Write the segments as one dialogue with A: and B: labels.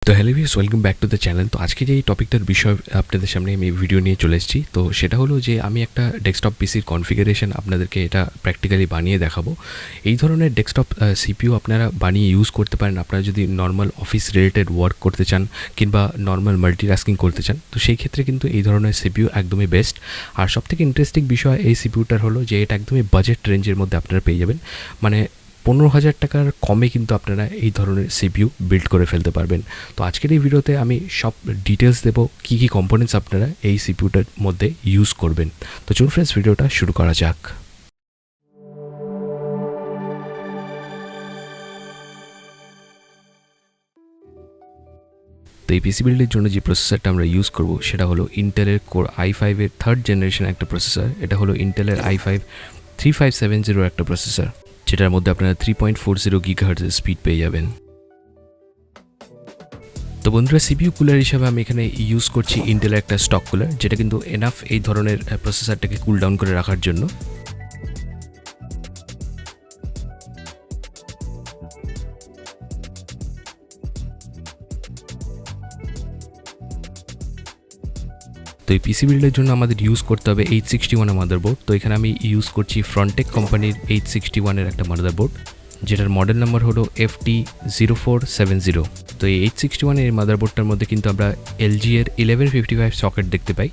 A: তো hello viewers, welcome back to the channel. তো আজকে যে এই টপিকটার বিষয় আপনাদের সামনে আমি ভিডিও নিয়ে চলে এসেছি, তো সেটা হলো যে আমি একটা ডেস্কটপ পিসির কনফিগারেশন আপনাদেরকে এটা প্র্যাকটিক্যালি বানিয়ে দেখাবো। এই ধরনের ডেস্কটপ সিপিইউ আপনারা বানিয়ে ইউজ করতে পারেন আপনারা যদি নর্মাল অফিস রিলেটেড ওয়ার্ক করতে চান কিংবা নর্মাল মাল্টিটাস্কিং করতে চান। তো সেই ক্ষেত্রে কিন্তু এই ধরনের সিপিইউ একদমই বেস্ট। আর সবথেকে ইন্টারেস্টিং বিষয় এই সিপিইউটার হলো যে এটা একদমই বাজেট রেঞ্জের মধ্যে আপনারা পেয়ে যাবেন। মানে 15,000 টাকার কমে কিন্তু আপনারা এই ধরনের সিপিইউ বিল্ড করে ফেলতে পারবেন। তো আজকের এই ভিডিওতে আমি সব ডিটেলস দেবো কী কী কম্পোনেন্টস আপনারা এই সিপিইউটার মধ্যে ইউজ করবেন। তো চলুন ফ্রেন্ডস, ভিডিওটা শুরু করা যাক। তো এই পিসি বিল্ডের জন্য যে প্রসেসরটা আমরা ইউজ করব সেটা হলো ইন্টেলের কোর i5 এর থার্ড জেনারেশন একটা প্রসেসর। এটা হলো ইন্টেলের i5 3570 একটা প্রসেসর, যেটার মধ্যে আপনারা 3.40 GHz স্পিড পেয়ে যাবেন। তো বন্ধুরা, সিপিইউ কুলার হিসাবে আমি এখানে ইউজ করছি ইন্টেলের একটা স্টক কুলার, যেটা কিন্তু এনাফ এই ধরনের প্রসেসরটাকে কুল ডাউন করে রাখার জন্য। তো এই পিসি বিল্ডের জন্য আমাদের ইউজ করতে হবে 861 মাদারবোর্ড। তো এখানে আমি ইউজ করছি ফ্রন্টেক কোম্পানির 861 একটা মাদারবোর্ড, যেটার মডেল নাম্বার হলো FT0470। তো এই 861 এর মাদারবোর্ডটার মধ্যে কিন্তু আমরা LG এর 1155 সকেট দেখতে পাই।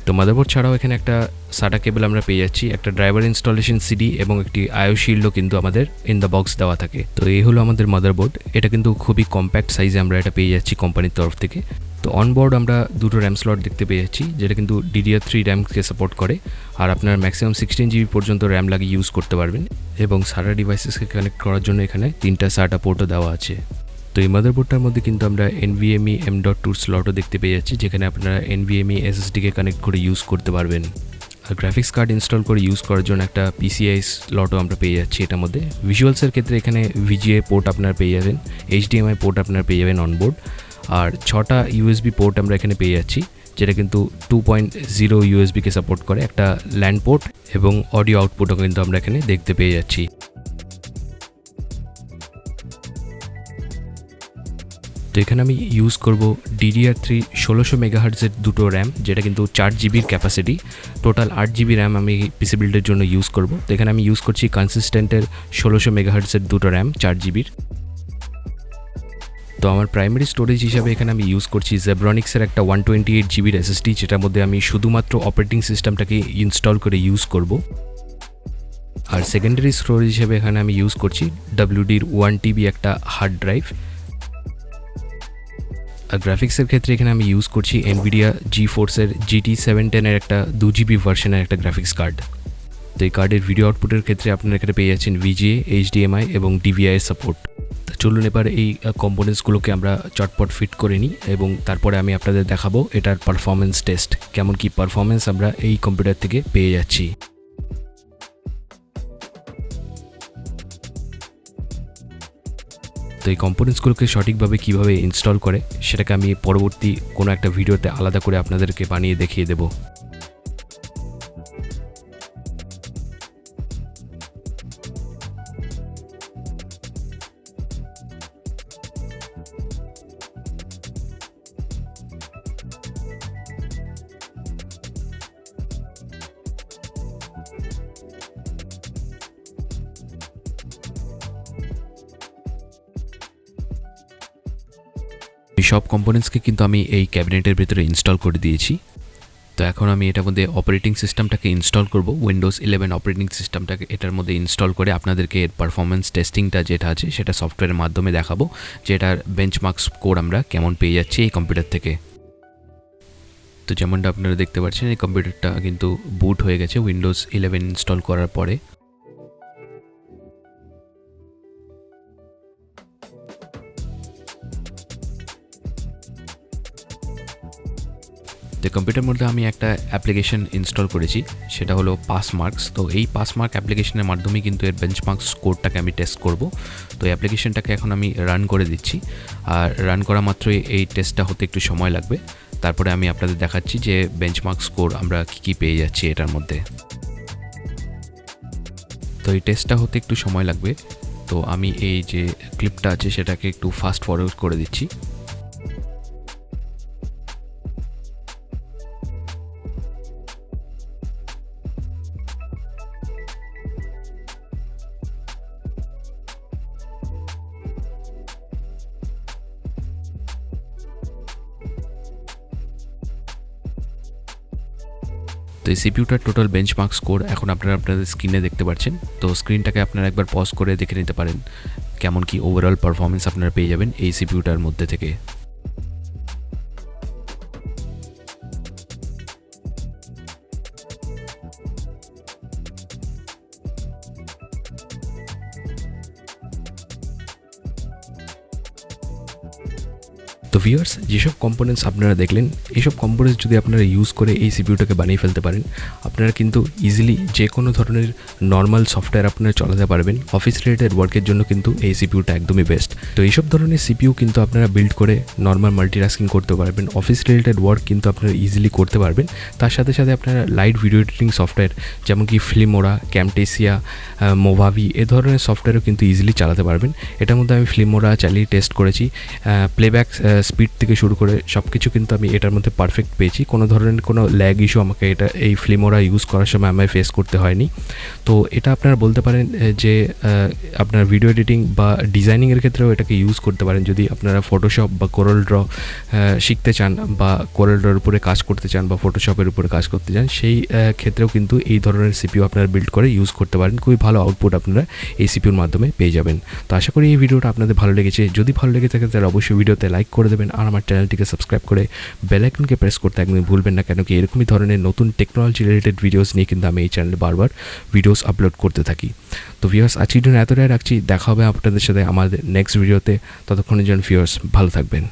A: তো মাদারবোর্ড ছাড়াও এখানে একটা সাটা কেবল আমরা পেয়ে যাচ্ছি, একটা ড্রাইভার ইনস্টলেশন সিডি এবং একটি আইও শিল্ডও কিন্তু আমাদের ইন দ্য বক্স দেওয়া থাকে। তো এই হলো আমাদের মাদারবোর্ড। এটা কিন্তু খুবই কম্প্যাক্ট সাইজে আমরা এটা পেয়ে যাচ্ছি কোম্পানির তরফ থেকে। তো অনবোর্ড আমরা দুটো র্যাম স্লট দেখতে পেয়ে যাচ্ছি, যেটা কিন্তু DDR3 র্যামকে সাপোর্ট করে। আর আপনার ম্যাক্সিমাম 16 GB পর্যন্ত র্যাম লাগিয়ে ইউজ করতে পারবেন। এবং সারা ডিভাইসেসকে কানেক্ট করার জন্য এখানে 3টা SATA পোর্টও দেওয়া আছে। তো এই মাদারবোর্ডটার মধ্যে কিন্তু আমরা NVMe M.2 স্লটও দেখতে পেয়ে যাচ্ছি, যেখানে আপনারা NVMe SSDকে কানেক্ট করে ইউজ করতে পারবেন। আর গ্রাফিক্স কার্ড ইনস্টল করে ইউজ করার জন্য একটা PCI স্লটও আমরা পেয়ে যাচ্ছি এটার মধ্যে। ভিজুয়ালসের ক্ষেত্রে এখানে VGA পোর্ট আপনারা পেয়ে যাবেন, HDMI পোর্ট আপনারা পেয়ে যাবেন অনবোর্ড। আর 6টা USB পোর্ট আমরা এখানে পেয়ে যাচ্ছি, যেটা কিন্তু 2.0 USB-কে সাপোর্ট করে। একটা ল্যান্ড পোর্ট এবং অডিও আউটপুটও কিন্তু আমরা এখানে দেখতে পেয়ে যাচ্ছি। তো এখানে আমি ইউজ করব DDR3 1600 MHz এর দুটো র্যাম, যেটা কিন্তু 4 GBর ক্যাপাসিটি। টোটাল 8 GB র্যাম আমি পিসি বিল্ডের জন্য ইউজ করব। তো এখানে আমি ইউজ করছি কনসিস্টেন্টের 1600 MHz এর দুটো র্যাম 4 GBর। তো আমার প্রাইমারি স্টোরেজ হিসাবে এখানে আমি ইউজ করছি জেব্রনিক্সের একটা 128 GBর SSD, যেটার মধ্যে আমি শুধুমাত্র অপারেটিং সিস্টেমটাকে ইনস্টল করে ইউজ করব। আর সেকেন্ডারি স্টোরেজ হিসেবে এখানে আমি ইউজ করছি WD'র 1 TB একটা হার্ড ড্রাইভ। আর গ্রাফিক্সের ক্ষেত্রে এখানে আমি ইউজ করছি NVIDIA GeForceর GT710 এর একটা 2 GB ভার্সনের একটা গ্রাফিক্স কার্ড। তো এই কার্ডের ভিডিও আউটপুটের ক্ষেত্রে আপনারা এখানে পেয়ে যাচ্ছেন VGA, HDMI এবং DVI সাপোর্ট। তো চলুন এবার এই কম্পোনেন্টসগুলোকে আমরা চটপট ফিট করে নিই এবং তারপরে আমি আপনাদের দেখাবো এটার পারফরমেন্স টেস্ট, কেমন কি পারফরমেন্স আমরা এই কম্পিউটার থেকে পেয়ে যাচ্ছি। তো এই কম্পোনেন্টসগুলোকে সঠিকভাবে কীভাবে ইনস্টল করে সেটাকে আমি পরবর্তী কোনো একটা ভিডিওতে আলাদা করে আপনাদেরকে বানিয়ে দেখিয়ে দেবো। এই সব কম্পোনেন্টসকে কিন্তু আমি এই ক্যাবিনেটের ভিতরে ইনস্টল করে দিয়েছি। তো এখন আমি এটার মধ্যে অপারেটিং সিস্টেমটাকে ইনস্টল করব, উইন্ডোজ 11 অপারেটিং সিস্টেমটাকে এটার মধ্যে ইনস্টল করে আপনাদেরকে এর পারফরমেন্স টেস্টিংটা যেটা আছে সেটা সফটওয়্যারের মাধ্যমে দেখাবো, যে এটার বেঞ্চমার্ক স্কোর আমরা কেমন পেয়ে যাচ্ছি এই কম্পিউটার থেকে। তো যেমনটা আপনারা দেখতে পাচ্ছেন, এই কম্পিউটারটা কিন্তু বুট হয়ে গেছে উইন্ডোজ 11 ইনস্টল করার পরে। তো কম্পিউটারের মধ্যে আমি একটা অ্যাপ্লিকেশন ইনস্টল করেছি, সেটা হলো পাসমার্কস। তো এই পাসমার্ক অ্যাপ্লিকেশনের মাধ্যমে কিন্তু এর বেঞ্চমার্ক স্কোরটাকে আমি টেস্ট করব। তো এই অ্যাপ্লিকেশনটাকে এখন আমি রান করে দিচ্ছি। আর রান করা মাত্রই এই টেস্টটা হতে একটু সময় লাগবে। তারপরে আমি আপনাদের দেখাচ্ছি যে বেঞ্চমার্ক স্কোর আমরা কী পেয়ে যাচ্ছি এটার মধ্যে। তো এই টেস্টটা হতে একটু সময় লাগবে। তো আমি এই যে ক্লিপটা আছে সেটাকে একটু ফাস্ট ফরওয়ার্ড করে দিচ্ছি। তো এই সিপিইউটার টোটাল বেঞ্চমার্ক স্কোর এখন আপনারা আপনাদের স্ক্রিনে দেখতে পাচ্ছেন। তো স্ক্রিনটাকে আপনারা একবার পজ করে দেখে নিতে পারেন কেমন কি ওভারঅল পারফরমেন্স আপনারা পেয়ে যাবেন এই সিপিইউটার মধ্যে থেকে। তো ভিউয়ার্স, যেসব কম্পোনেন্টস আপনারা দেখলেন, এইসব কম্পোনেন্টস যদি আপনারা ইউজ করে এই সিপিইউটাকে বানিয়ে ফেলতে পারেন, আপনারা কিন্তু ইজিলি যে কোনো ধরনের নর্মাল সফটওয়্যার আপনারা চালাতে পারবেন। অফিস রিলেটেড ওয়ার্কের জন্য কিন্তু এই সিপিইউটা একদমই বেস্ট। তো এইসব ধরনের সিপিইউ কিন্তু আপনারা বিল্ড করে নর্মাল মাল্টিটাস্কিং করতে পারবেন, অফিস রিলেটেড ওয়ার্ক কিন্তু আপনারা ইজিলি করতে পারবেন। তার সাথে সাথে আপনারা লাইট ভিডিও এডিটিং সফটওয়্যার যেমন কি ফিল্মোরা, ক্যামটেসিয়া, মোভাভি এ ধরনের সফটওয়্যারও কিন্তু ইজিলি চালাতে পারবেন। এটার মধ্যে আমি ফিল্মোরা চালিয়ে টেস্ট করেছি, প্লেব্যাক স্পিড থেকে শুরু করে সব কিছু কিন্তু আমি এটার মধ্যে পারফেক্ট পেয়েছি। কোনো ধরনের কোনো ল্যাগ ইস্যু আমাকে এই ফিল্মোরা ইউজ করার সময় আমায় ফেস করতে হয়নি। তো এটা আপনারা বলতে পারেন যে আপনার ভিডিও এডিটিং বা ডিজাইনিংয়ের ক্ষেত্রেও এটাকে ইউজ করতে পারেন। যদি আপনারা ফটোশপ বা কোরাল ড্র শিখতে চান বা কোরাল ড্রর উপরে কাজ করতে চান বা ফটোশপের উপরে কাজ করতে চান, সেই ক্ষেত্রেও কিন্তু এই ধরনের সিপিইউ আপনারা বিল্ড করে ইউজ করতে পারেন। খুবই ভালো আউটপুট আপনারা এই সিপিইউর মাধ্যমে পেয়ে যাবেন। তো আশা করি এই ভিডিওটা আপনাদের ভালো লেগেছে। যদি ভালো লেগে থাকে তাহলে অবশ্যই ভিডিওতে লাইক করে দেবেন আর আমার চ্যানেলটিকে সাবস্ক্রাইব করে বেল আইকনকে প্রেস করতে একদমই ভুলবেন না, কেন কি এরকমই ধরনের নতুন টেকনোলজি রিলেটেড ভিডিওস নিয়ে কিন্তু আমি এই চ্যানেলে বারবার ভিডিওস আপলোড করতে থাকি। তো ভিউয়ার্স, আজকের জন্য এতটাই রাখছি। দেখা হবে আপনাদের সাথে আমাদের নেক্সট ভিডিওতে। ততক্ষণের জন্য ভিউয়ার্স ভালো থাকবেন।